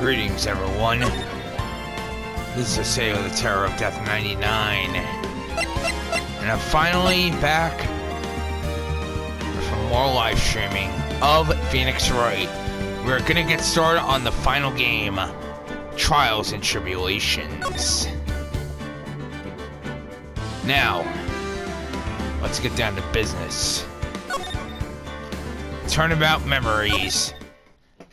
Greetings, everyone. This is Sail the Terror of Death 99. And I'm finally back for more live streaming of Phoenix Wright. We're gonna get started on the final game, Trials and Tribulations. Now, let's get down to business. Turnabout memories.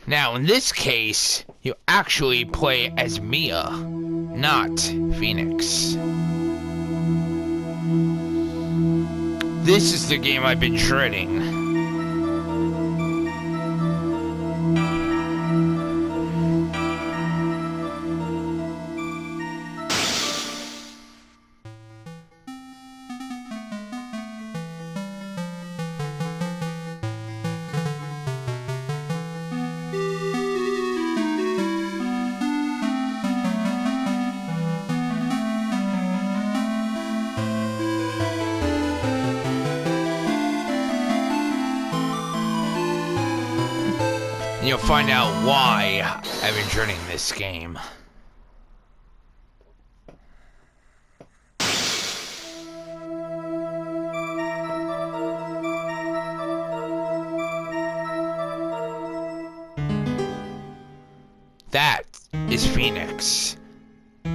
Now, in this case, you actually play as Mia, not Phoenix. This is the game I've been dreading. You'll find out why I've been dreading this game. That is Phoenix. The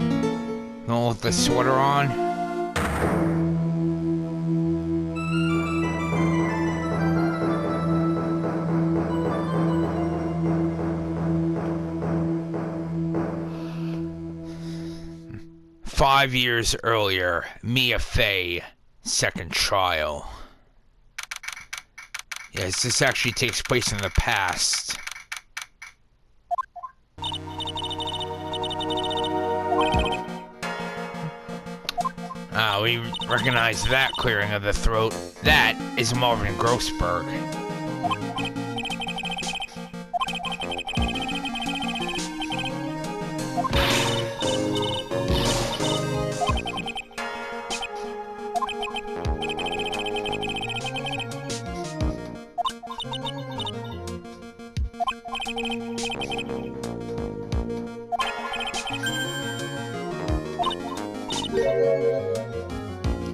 one with the sweater on. 5 years earlier, Mia Fey, second trial. Yes, this actually takes place in the past. We recognize that clearing of the throat. That is Marvin Grossberg.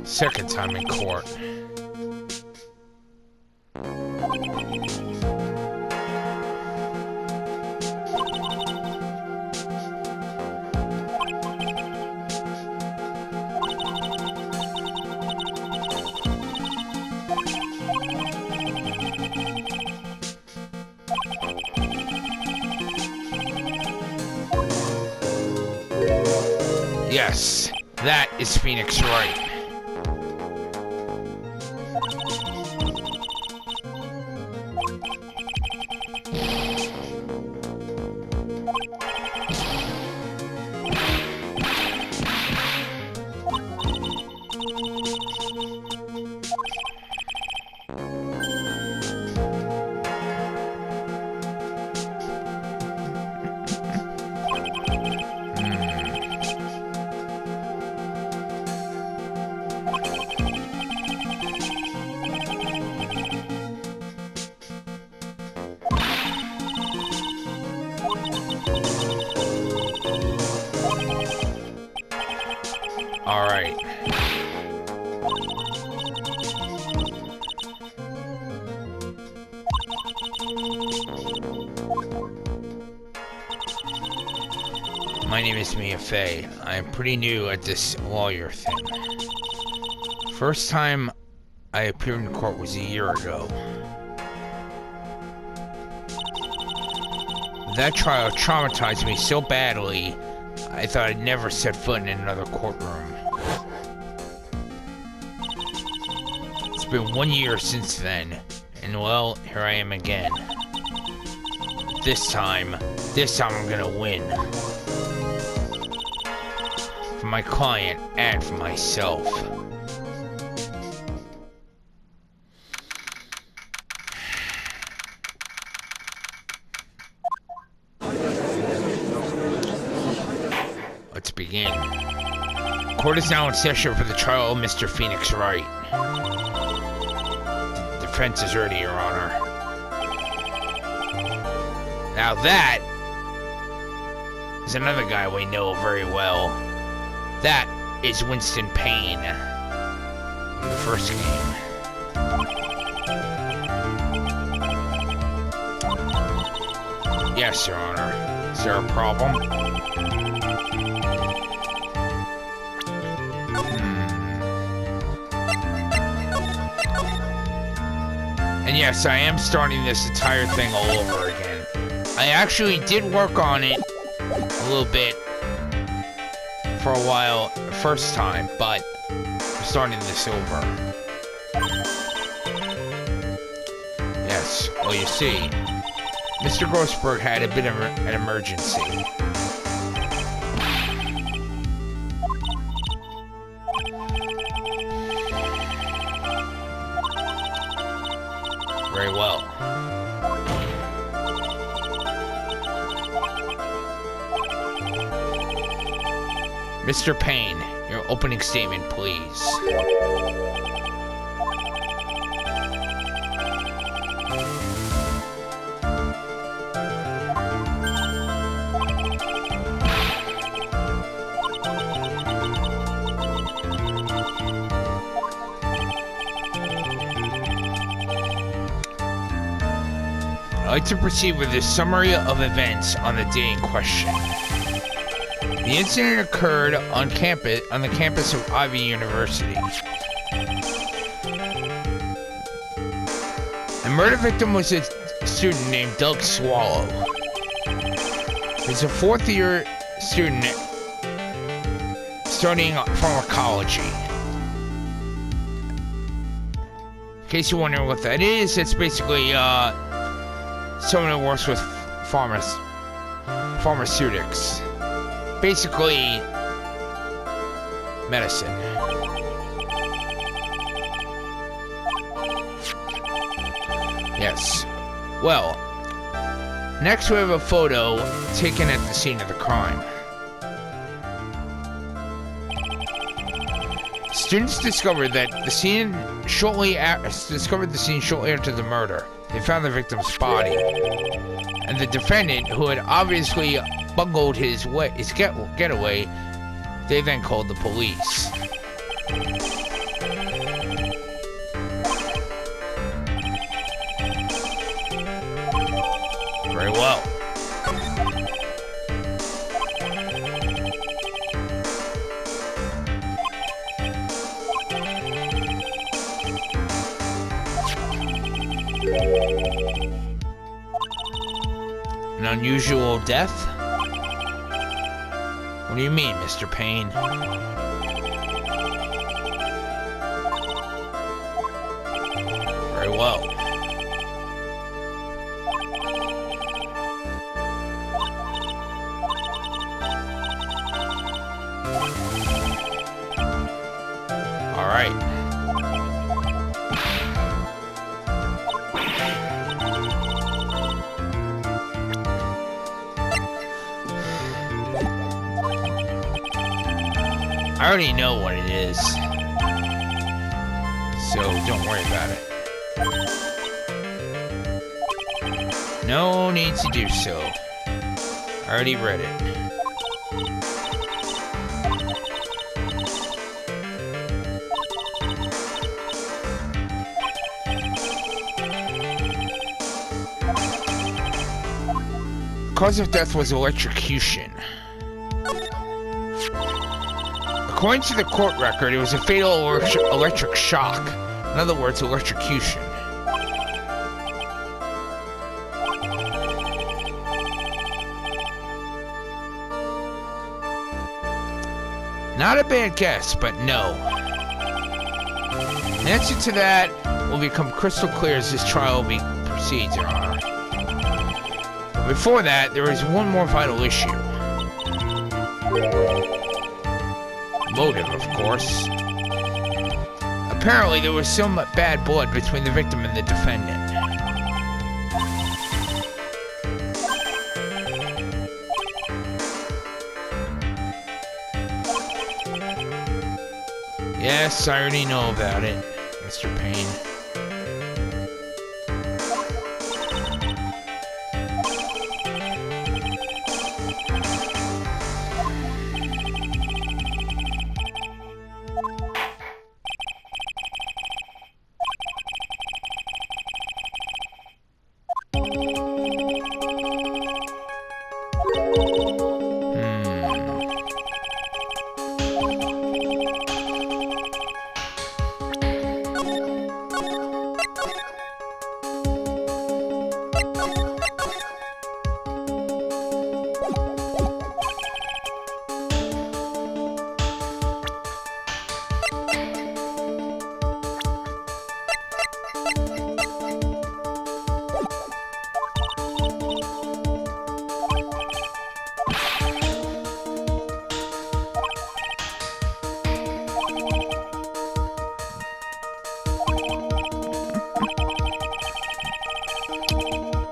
Second time in court. Yes, that is Phoenix Wright. All right. My name is Mia Fey. I am pretty new at this lawyer thing. First time I appeared in court was a year ago. That trial traumatized me so badly, I thought I'd never set foot in another courtroom. It's been 1 year since then, and well, here I am again. This time I'm gonna win. For my client and for myself. Let's begin. Court is now in session for the trial of Mr. Phoenix Wright. The defense is ready, Your Honor. Now that is another guy we know very well. That is Winston Payne from the first game. Yes, Your Honor. Is there a problem? And yes, I am starting this entire thing all over again. I actually did work on it a little bit for a while the first time, but I'm starting this over. Yes, well you see, Mr. Grossberg had a bit of an emergency. Very well. Mr. Payne, your opening statement, please. I'd like to proceed with a summary of events on the day in question. The incident occurred on the campus of Ivy University. The murder victim was a student named Doug Swallow. He's a fourth-year student studying pharmacology. In case you're wondering what that is, it's basically someone who works with pharmaceutics. Basically, medicine. Yes. Well, next we have a photo taken at the scene of the crime. Students discovered the scene shortly after the murder. They found the victim's body, and the defendant, who had obviously bungled his getaway, they then called the police. Very well. An unusual death? What do you mean, Mr. Payne? Very well. All right. I already know what it is, so don't worry about it. No need to do so. I already read it. The cause of death was electrocution. According to the court record, it was a fatal electric shock. In other words, electrocution. Not a bad guess, but no. The answer to that will become crystal clear as this trial proceeds, Your Honor. But before that, there is one more vital issue. Motive, of course. Apparently, there was some bad blood between the victim and the defendant. Yes, I already know about it, Mr. Payne.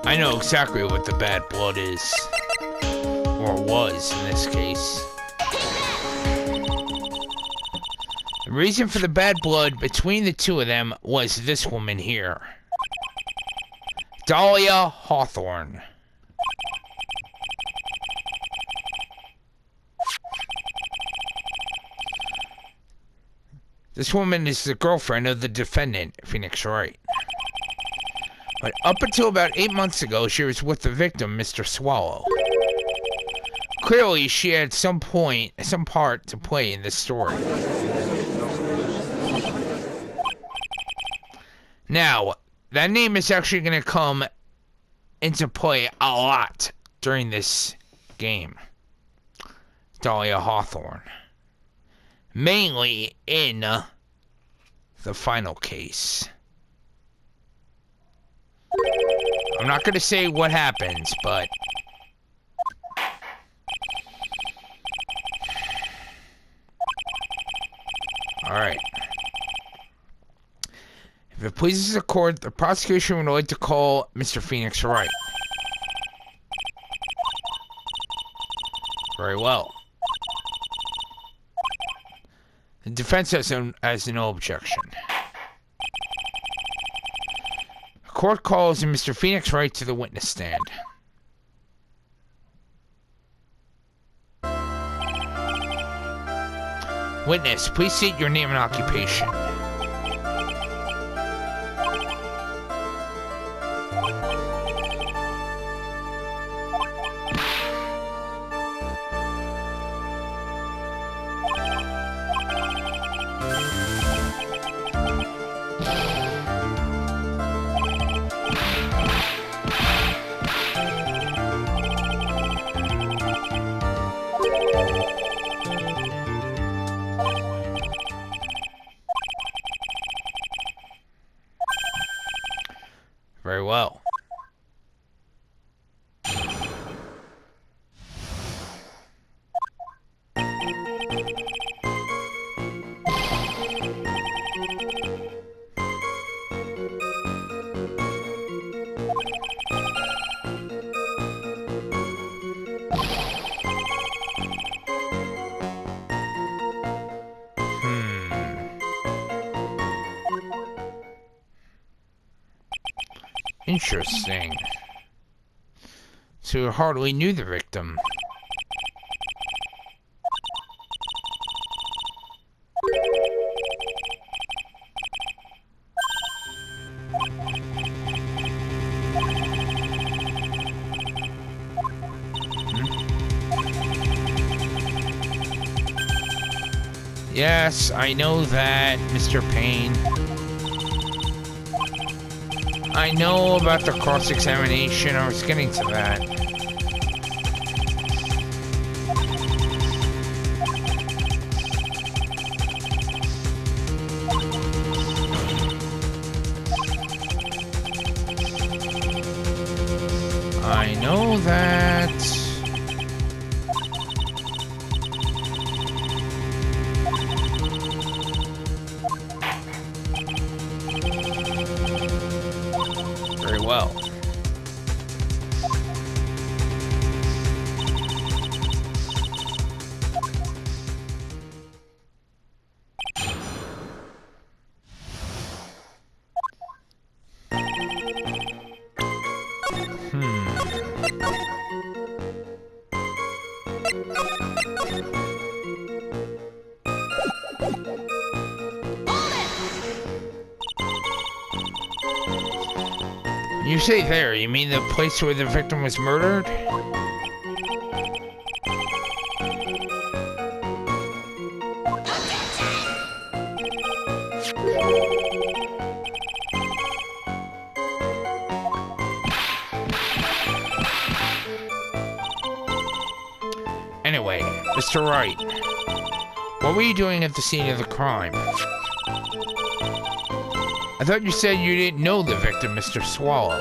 I know exactly what the bad blood is. Or was, in this case. The reason for the bad blood between the two of them was this woman here. Dahlia Hawthorne. This woman is the girlfriend of the defendant, Phoenix Wright. But up until about 8 months ago, she was with the victim, Mr. Swallow. Clearly, she had some part to play in this story. Now, that name is actually going to come into play a lot during this game. Dahlia Hawthorne. Mainly in the final case. I'm not going to say what happens, but... Alright. If it pleases the court, the prosecution would like to call Mr. Phoenix Wright. Very well. The defense has no objection. The court calls Mr. Phoenix Wright to the witness stand. Witness, please state your name and occupation. Very well. Interesting. So you hardly knew the victim. Yes, I know that, Mr. Payne. I know about the cross-examination. I was getting to that. I know that. Very well. You say there, you mean the place where the victim was murdered? Mr. Wright, what were you doing at the scene of the crime? I thought you said you didn't know the victim, Mr. Swallow.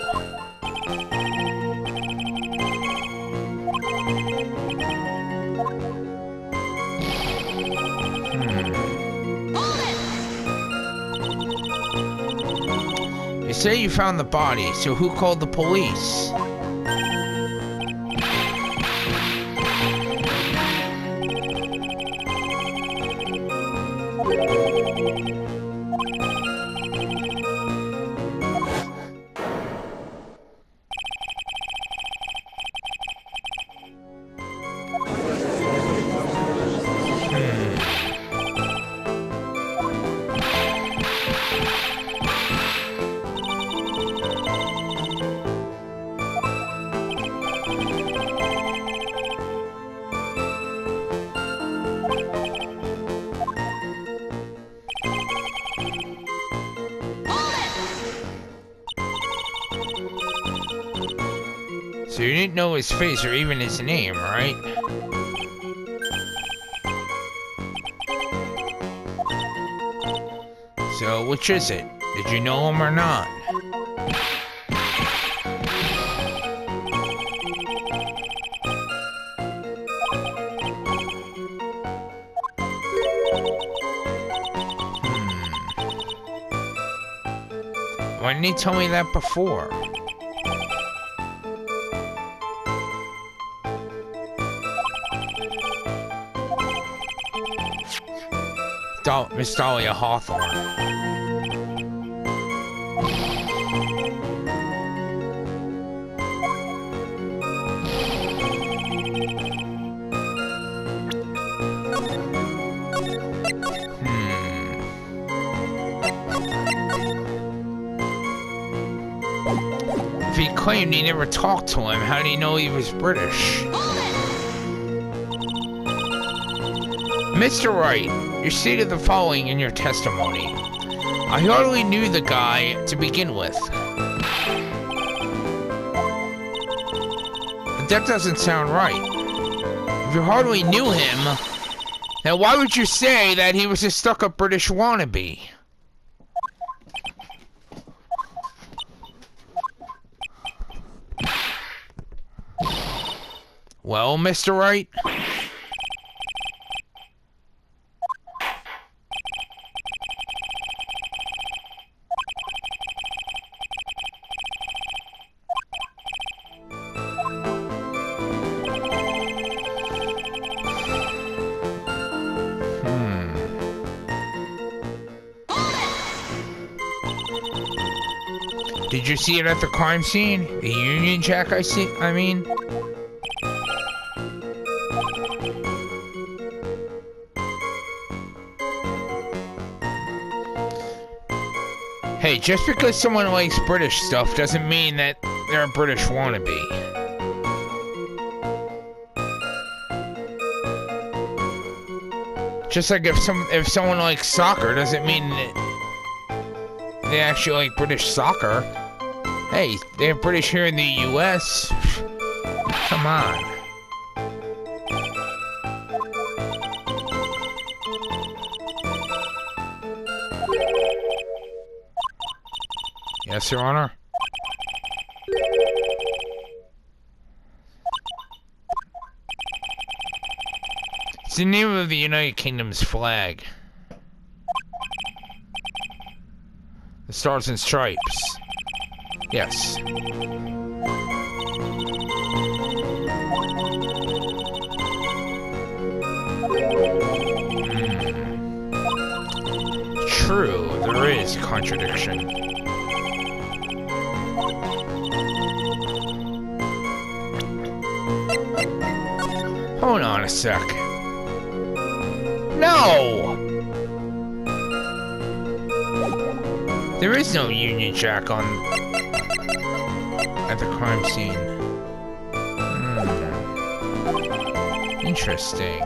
You say you found the body, so who called the police? So you didn't know his face or even his name, right? So which is it? Did you know him or not? Why didn't he tell me that before? Miss Dahlia Hawthorne. If he claimed he never talked to him, how did he know he was British? Mr. Wright, you stated the following in your testimony. I hardly knew the guy to begin with. But that doesn't sound right. If you hardly knew him, then why would you say that he was a stuck-up British wannabe? Well, Mr. Wright? Did you see it at the crime scene? The Union Jack, I mean? Hey, just because someone likes British stuff doesn't mean that they're a British wannabe. Just like if someone likes soccer doesn't mean that they actually like British soccer. Hey, they're British here in the US. Come on. Yes, Your Honor. It's the name of the United Kingdom's flag. The Stars and Stripes. Yes. True, there is contradiction. Hold on a sec. No! There is no Union Jack at the crime scene. Interesting.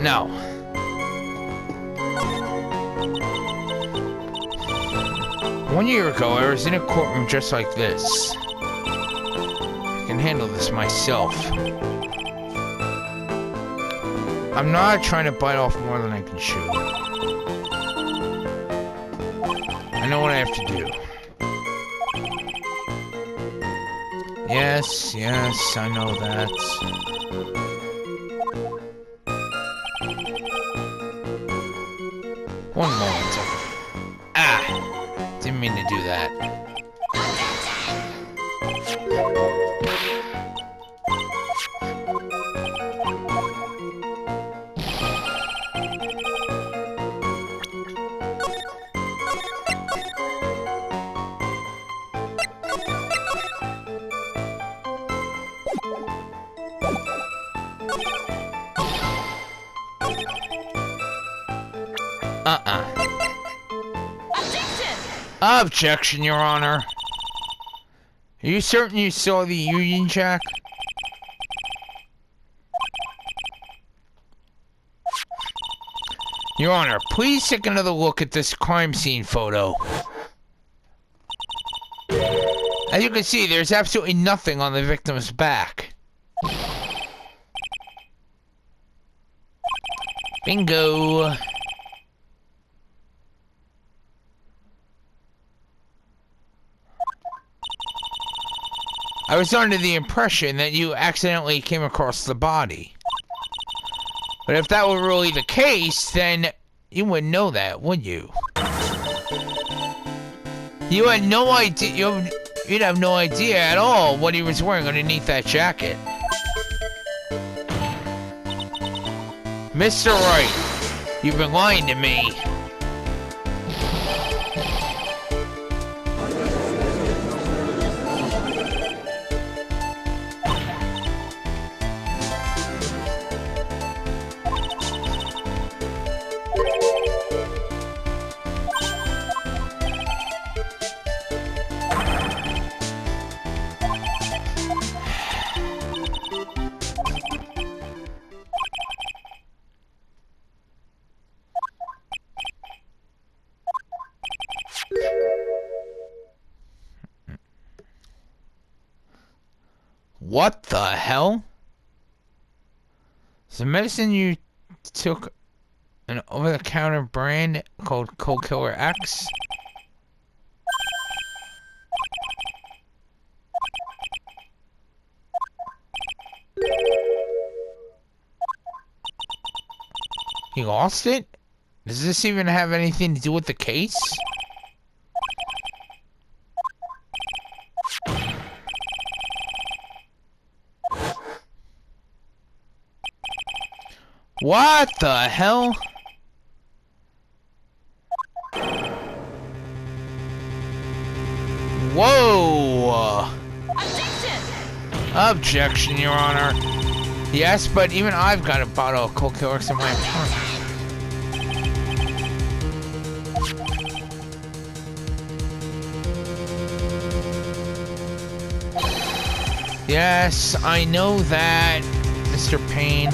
No. One year ago, I was in a courtroom just like this. I can handle this myself. I'm not trying to bite off more than I can chew. I know what I have to do. Yes, I know that. One moment. Didn't mean to do that. Objection, Your Honor. Are you certain you saw the Union Jack? Your Honor, please take another look at this crime scene photo. As you can see, there's absolutely nothing on the victim's back. Bingo. I was under the impression that you accidentally came across the body. But if that were really the case, then you wouldn't know that, would you? You had no idea, you'd have no idea at all what he was wearing underneath that jacket. Mr. Wright, you've been lying to me. What the hell? Is the medicine you took an over-the-counter brand called Cold Killer X? He lost it? Does this even have anything to do with the case? What the hell? Whoa! Objection! Objection, Your Honor. Yes, but even I've got a bottle of Cold Killer X in my apartment. Yes, I know that, Mr. Payne.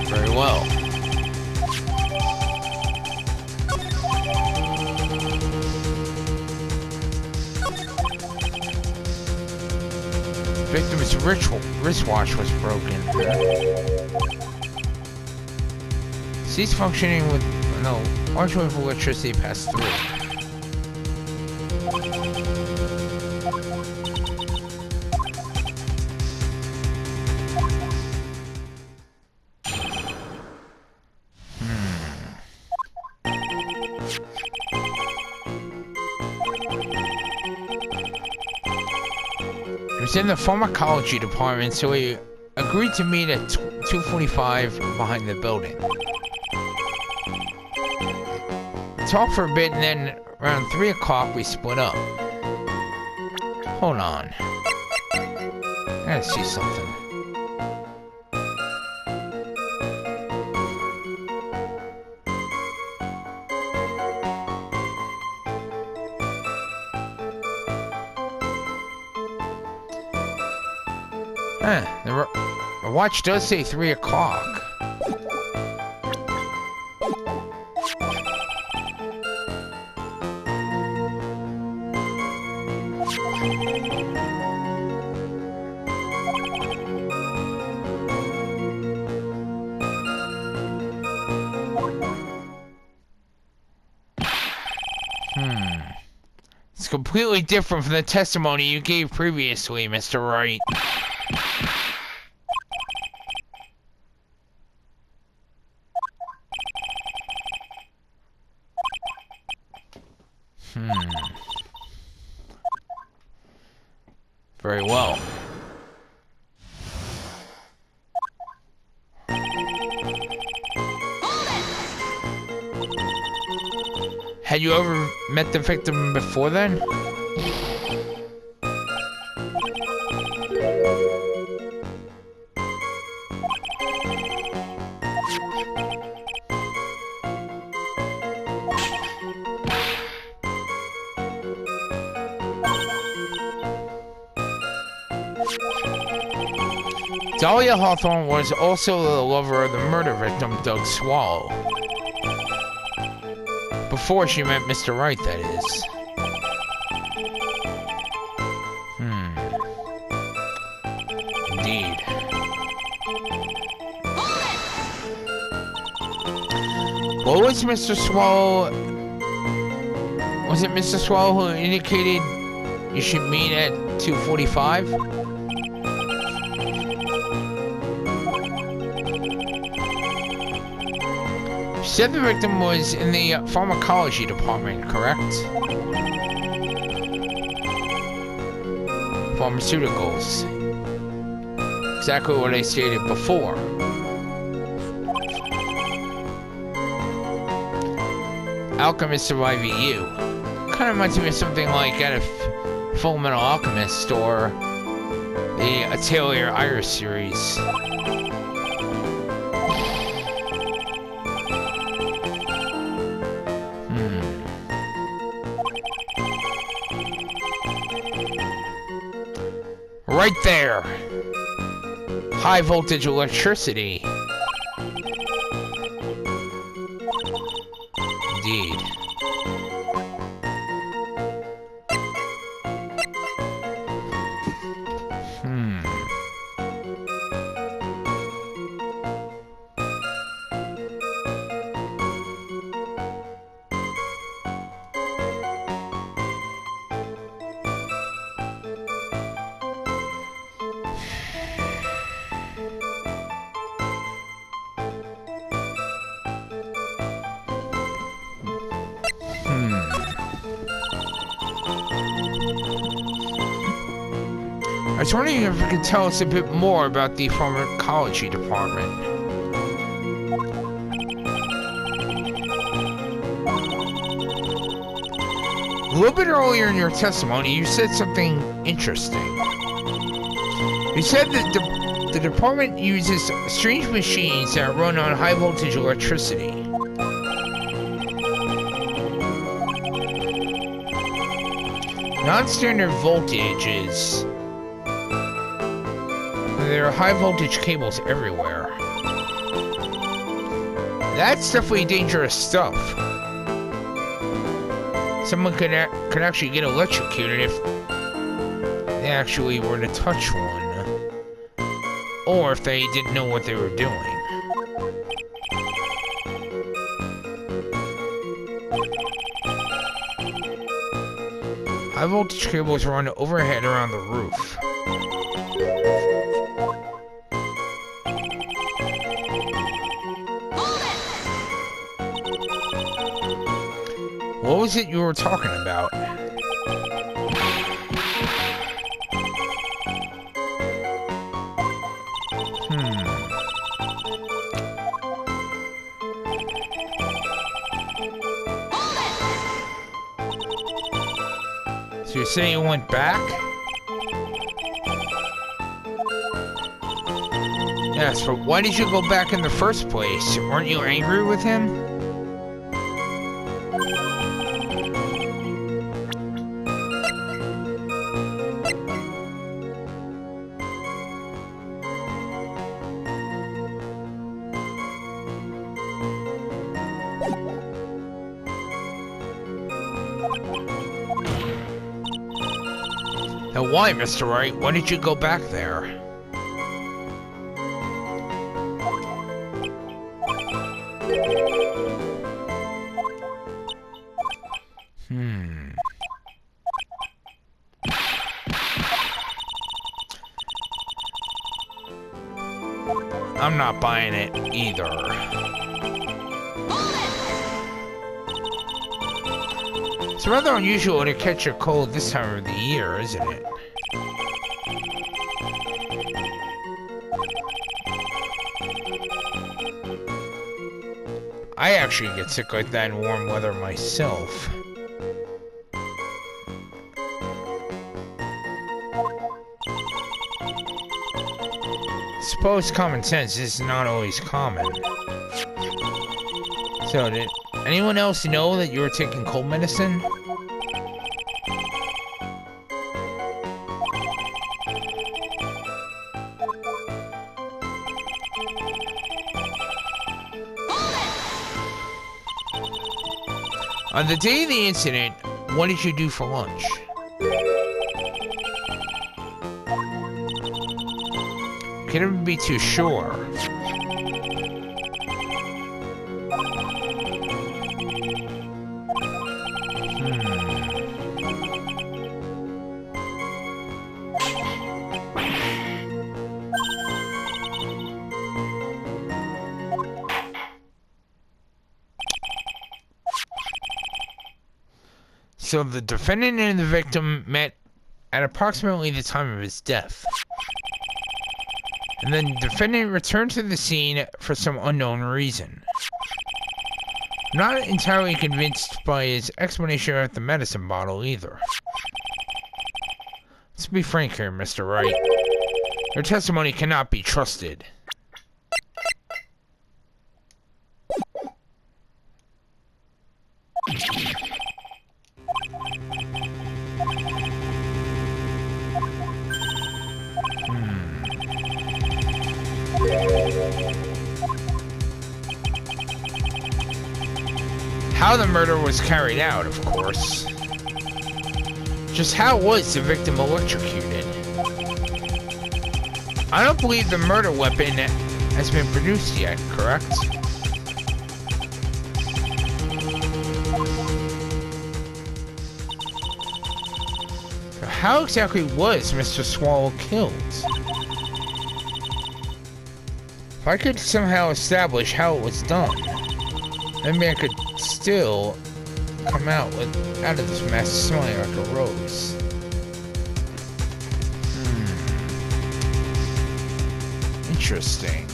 Very well. Victim's wristwatch was broken. Ceased functioning with no large wave of electricity passed through. He was in the pharmacology department, so he agreed to meet at 2:45 behind the building. talked for a bit, and then around 3 o'clock we split up. Hold on. I gotta see something. The watch does say 3 o'clock. It's completely different from the testimony you gave previously, Mr. Wright. Very well. Had you ever met the victim before then? Dahlia Hawthorne was also the lover of the murder victim, Doug Swallow. Before she met Mr. Wright, that is. Indeed. What was Mr. Swallow? Was it Mr. Swallow who indicated you should meet at 2:45? You said the victim was in the pharmacology department, correct? Pharmaceuticals. Exactly what I stated before. Alchemist of IVU. Kind of reminds me of something like out of Full Metal Alchemist or the Atelier Iris series. Right there! High voltage electricity. Indeed. I was wondering if you could tell us a bit more about the pharmacology department. A little bit earlier in your testimony, you said something interesting. You said that the department uses strange machines that run on high voltage electricity. Non-standard voltage is... There are high voltage cables everywhere. That's definitely dangerous stuff. Someone could actually get electrocuted if they actually were to touch one. Or if they didn't know what they were doing. High voltage cables run overhead around the roof. What was it you were talking about? So you're saying you went back? Yes, but why did you go back in the first place? Weren't you angry with him? Now why, Mr. Wright? Why did you go back there? I'm not buying it either. It's rather unusual to catch a cold this time of the year, isn't it? I actually get sick like that in warm weather myself. Suppose common sense is not always common. So, did anyone else know that you were taking cold medicine? On the day of the incident, what did you do for lunch? Can never be too sure. So the defendant and the victim met at approximately the time of his death. And then the defendant returned to the scene for some unknown reason. I'm not entirely convinced by his explanation about the medicine bottle either. Let's be frank here, Mr. Wright. Your testimony cannot be trusted. How the murder was carried out, of course. Just how was the victim electrocuted? I don't believe the murder weapon has been produced yet, correct? So how exactly was Mr. Swallow killed? If I could somehow establish how it was done, maybe I could still come out of this mess smelling like a rose. Interesting.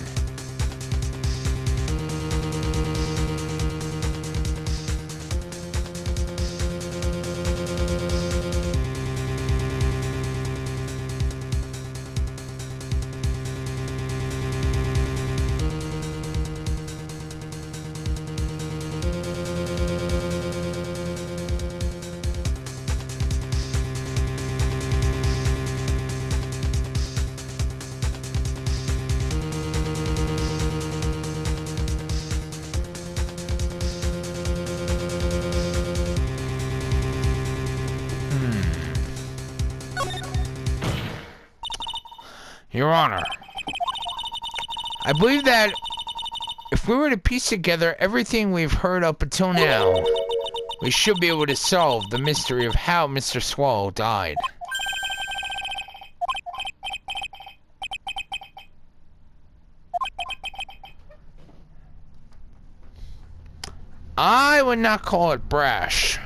Your Honor, I believe that if we were to piece together everything we've heard up until now, we should be able to solve the mystery of how Mr. Swallow died. I would not call it brash.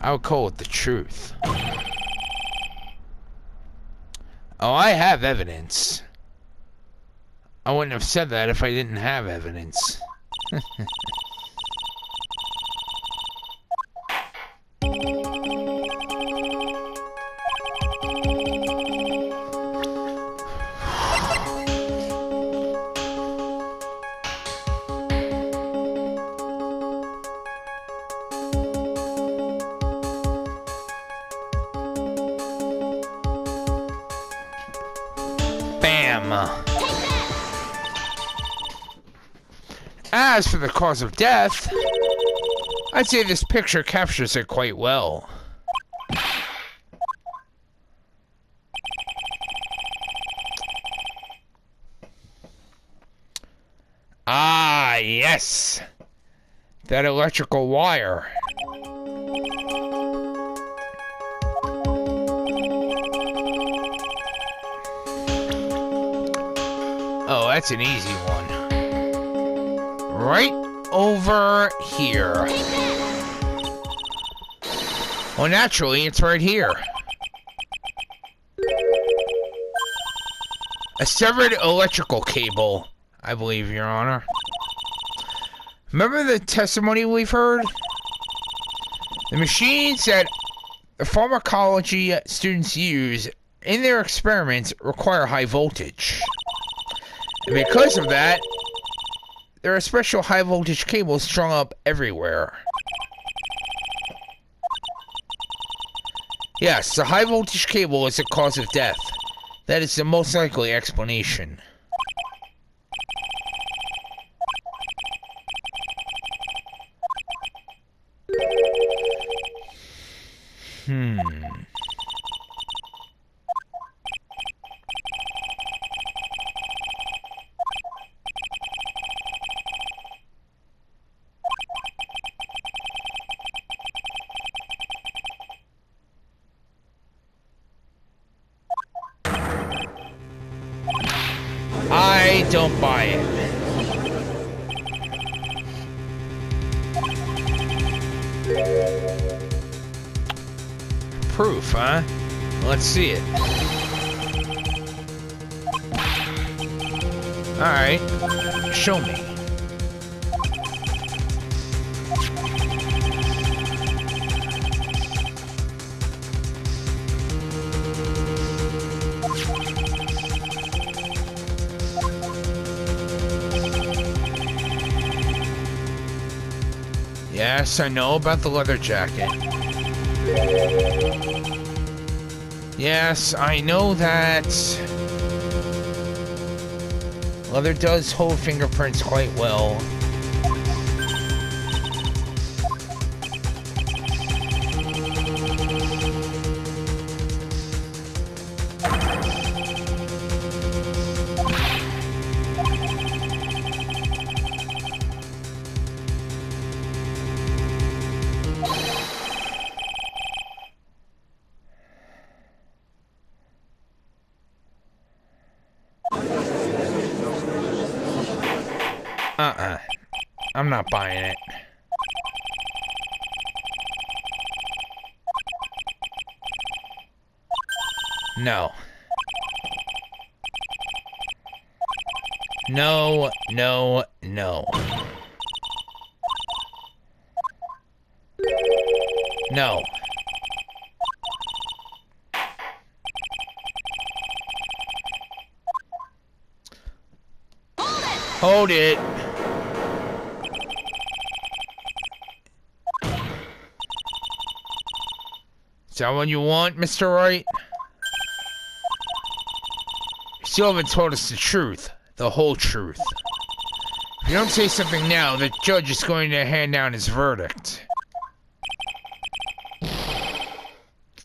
I would call it the truth. Oh, I have evidence. I wouldn't have said that if I didn't have evidence. Huh. As for the cause of death, I'd say this picture captures it quite well. Ah, yes! That electrical wire. Oh, that's an easy one. Right over here. Well, naturally, it's right here. A severed electrical cable, I believe, Your Honor. Remember the testimony we've heard? The machines that the pharmacology students use in their experiments require high voltage. And because of that, there are special high voltage cables strung up everywhere. Yes, the high voltage cable is the cause of death. That is the most likely explanation. I don't buy it. Proof, huh? Let's see it. Alright. Show me. Yes, I know about the leather jacket. Yes, I know that leather does hold fingerprints quite well. I'm not buying it. No. No, no, no. No. Hold it. Is that what you want, Mr. Wright? You still haven't told us the truth. The whole truth. If you don't say something now, the judge is going to hand down his verdict.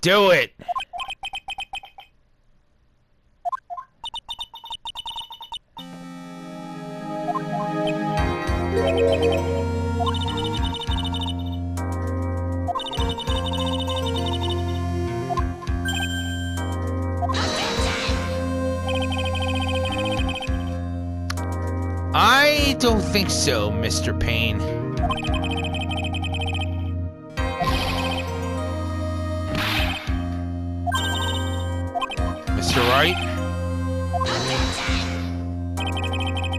Do it! I don't think so, Mr. Payne. Mr. Wright?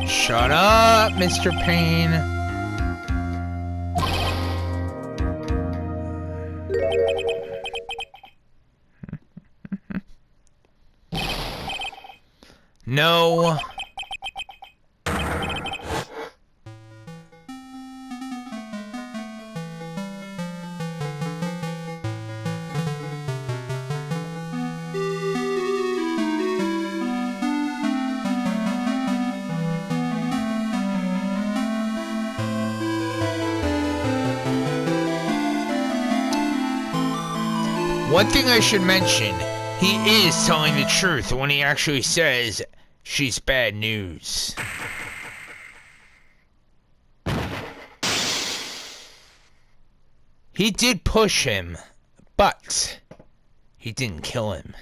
Shut up, Mr. Payne. No. One thing I should mention, he is telling the truth when he actually says she's bad news. He did push him, but he didn't kill him.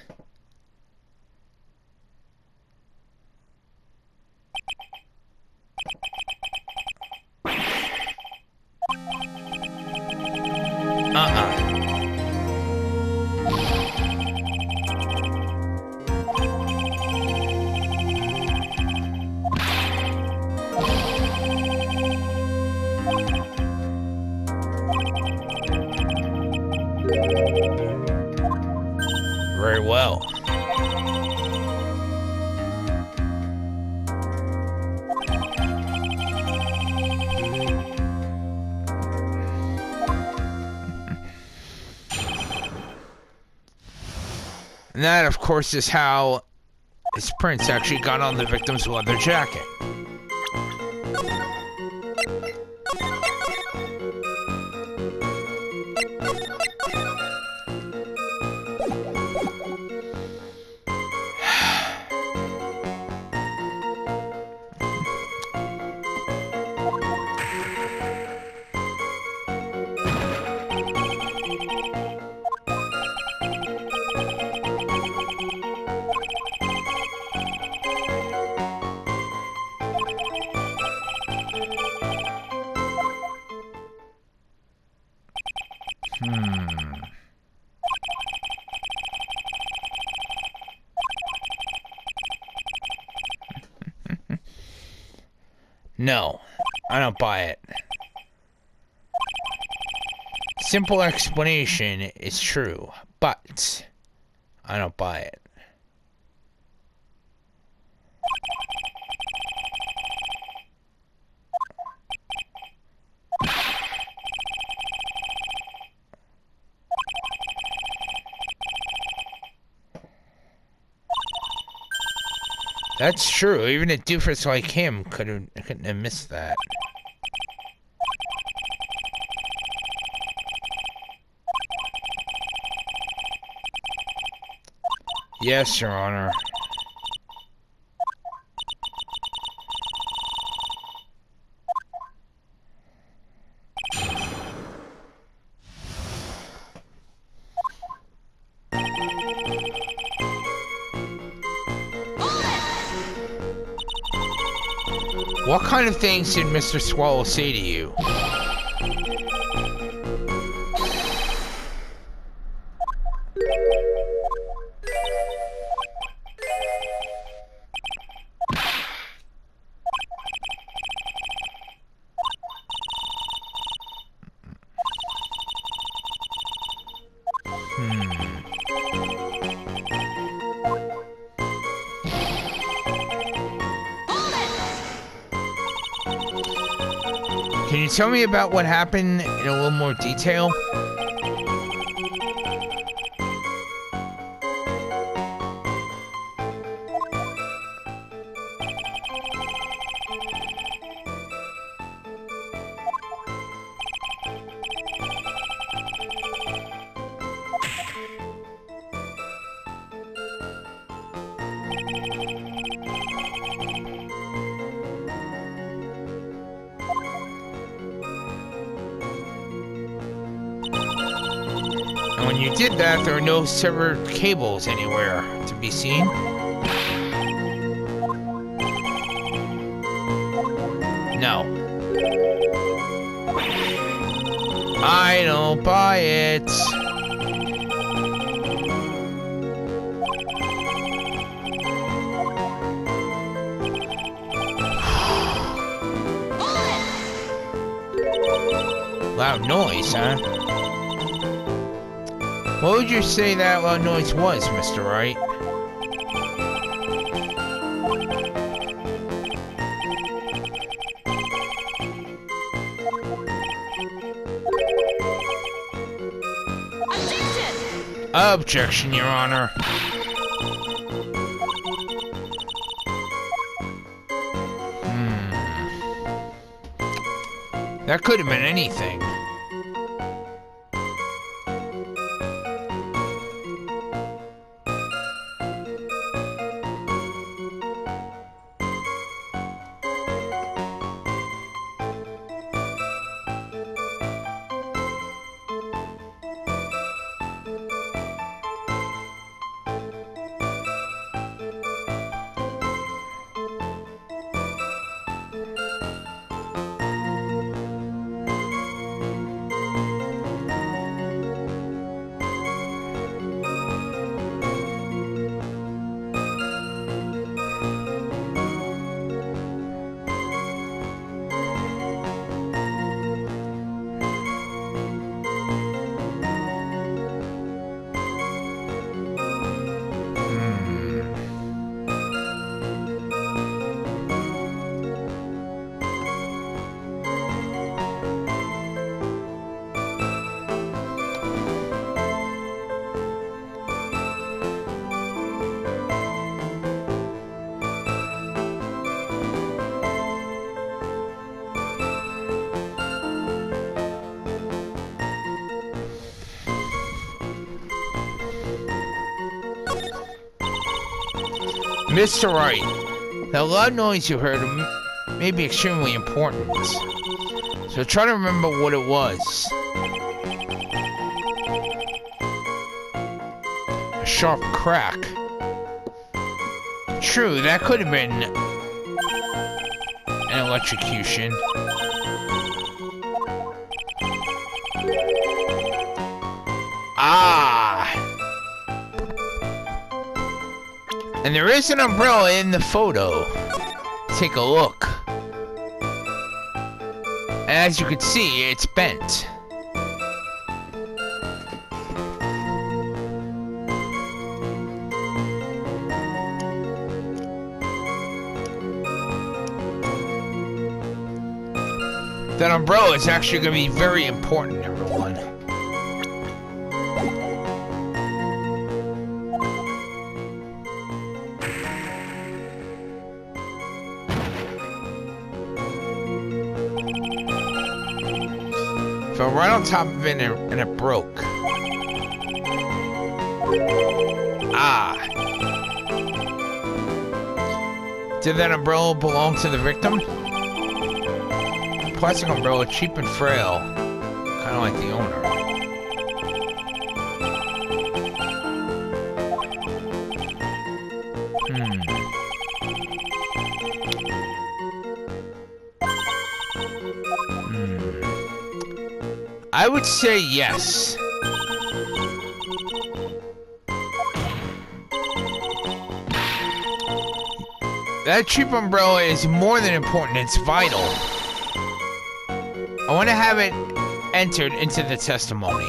Very well. And that, of course, is how his prints actually got on the victim's leather jacket. No, I don't buy it. Simple explanation is true, but I don't buy it. That's true. Even a doofus like him couldn't have missed that. Yes, Your Honor. What kind of things did Mr. Swallow say to you? Can you tell me about what happened in a little more detail? And when you did that, there were no severed cables anywhere to be seen. No. I don't buy it. Loud noise, huh? What would you say that loud noise was, Mr. Wright? Objection! Objection, Your Honor. That could have been anything. Mr. Wright, the loud noise you heard may be extremely important. So try to remember what it was. A sharp crack. True, that could have been an electrocution. Ah! And there is an umbrella in the photo. Take a look. And as you can see, it's bent. That umbrella is actually going to be very important, everyone. Fell right on top of it and it broke. Ah. Did that umbrella belong to the victim? Plastic umbrella, cheap and frail. Kind of like the owner. I would say yes. That cheap umbrella is more than important, it's vital. I want to have it entered into the testimony.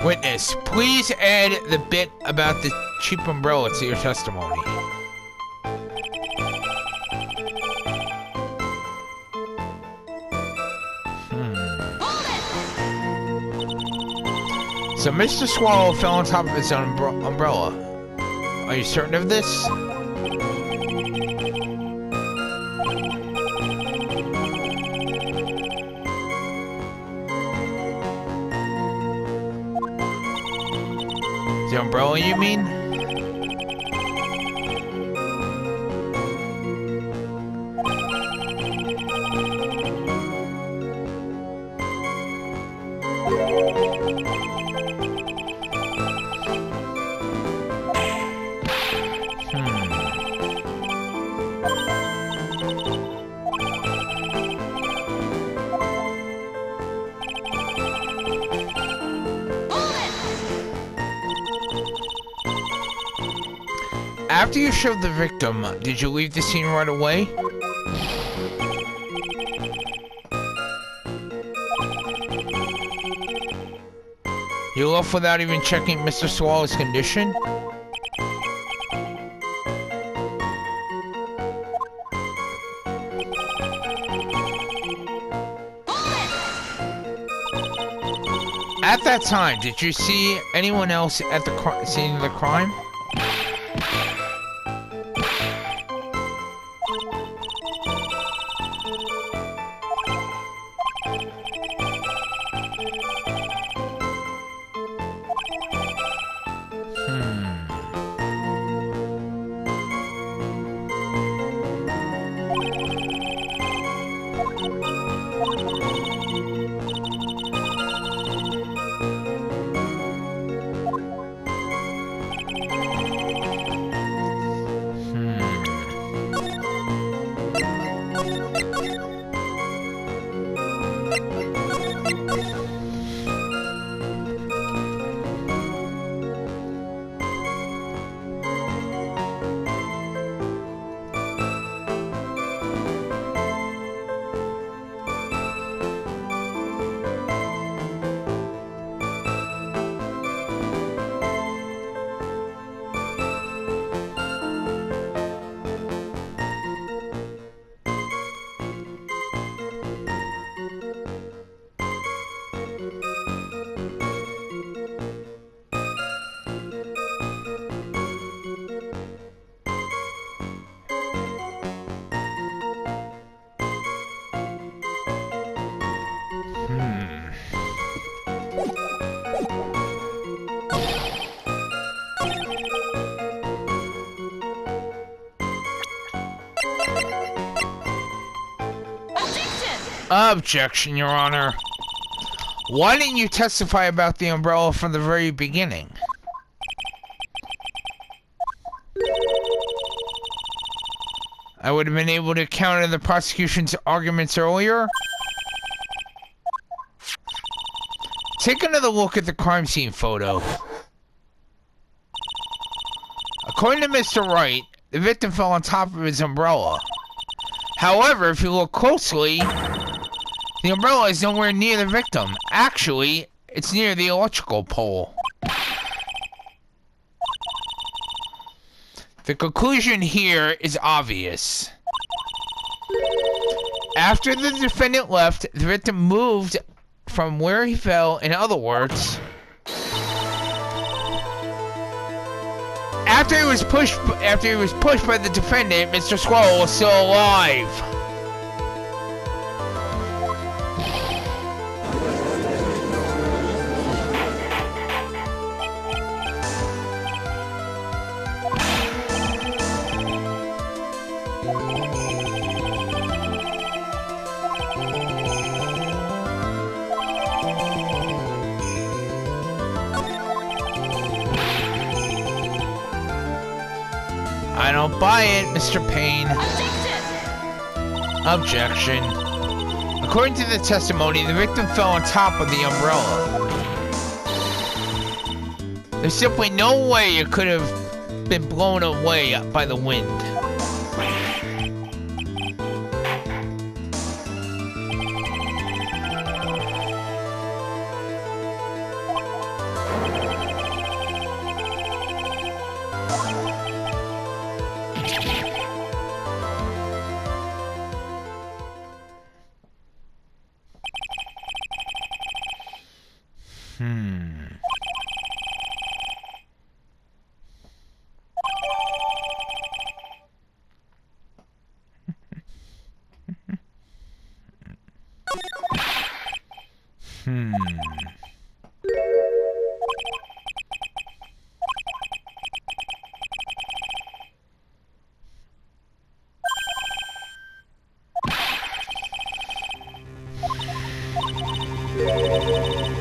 Witness, please add the bit about the cheap umbrella to your testimony. So Mr. Swallow fell on top of his own umbrella. Are you certain of this? The umbrella, you mean? After you shoved the victim, did you leave the scene right away? You left without even checking Mr. Swallow's condition? At that time, did you see anyone else at the scene of the crime? Objection, Your Honor. Why didn't you testify about the umbrella from the very beginning? I would have been able to counter the prosecution's arguments earlier. Take another look at the crime scene photo. According to Mr. Wright, the victim fell on top of his umbrella. However, if you look closely, the umbrella is nowhere near the victim. Actually, it's near the electrical pole. The conclusion here is obvious. After the defendant left, the victim moved from where he fell. In other words, after he was pushed by the defendant, Mr. Squirrel was still alive. I don't buy it, Mr. Payne. Objection. According to the testimony, the victim fell on top of the umbrella. There's simply no way it could have been blown away by the wind.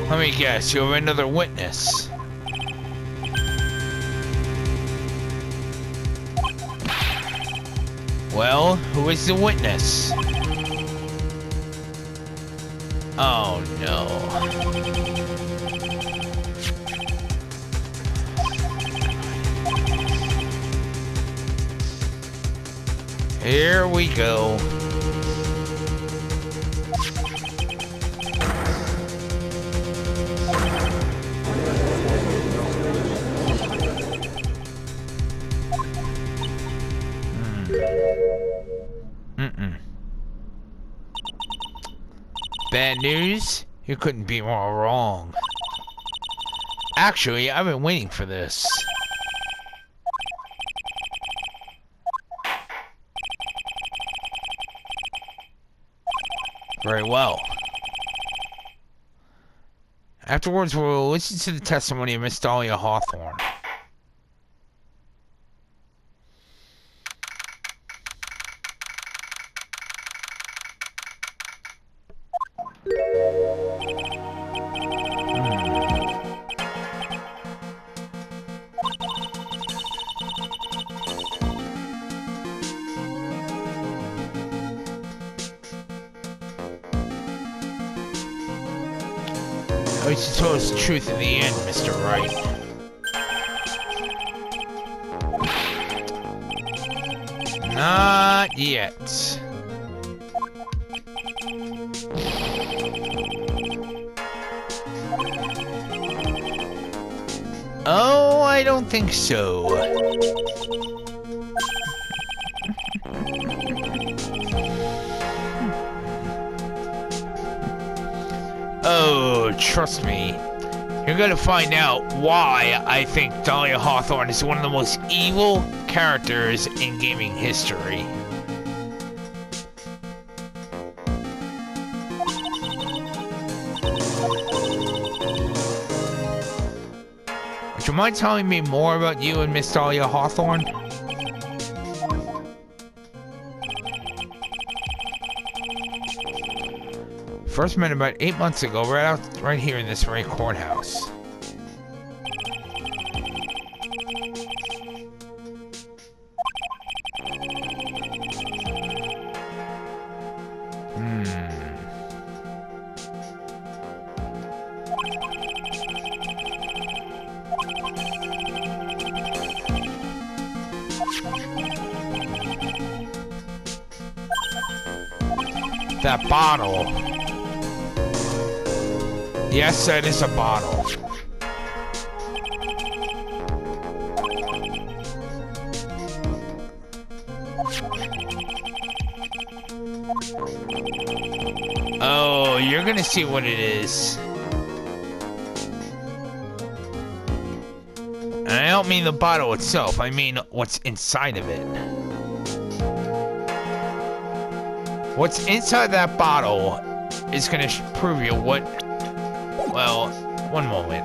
Let me guess, you have another witness. Well, who is the witness? Oh no. Here we go. Bad news? You couldn't be more wrong. Actually, I've been waiting for this. Very well. Afterwards, we'll listen to the testimony of Miss Dahlia Hawthorne. You should tell us the truth in the end, Mr. Wright. Not yet. Oh, I don't think so. Oh, trust me. You're gonna find out why I think Dahlia Hawthorne is one of the most evil characters in gaming history. Would you mind telling me more about you and Miss Dahlia Hawthorne? First met about 8 months ago, right here in this Wright courthouse. That bottle. Yes, that is a bottle. Oh, you're gonna see what it is. And I don't mean the bottle itself, I mean what's inside of it. What's inside that bottle is gonna prove you what... Well, one moment.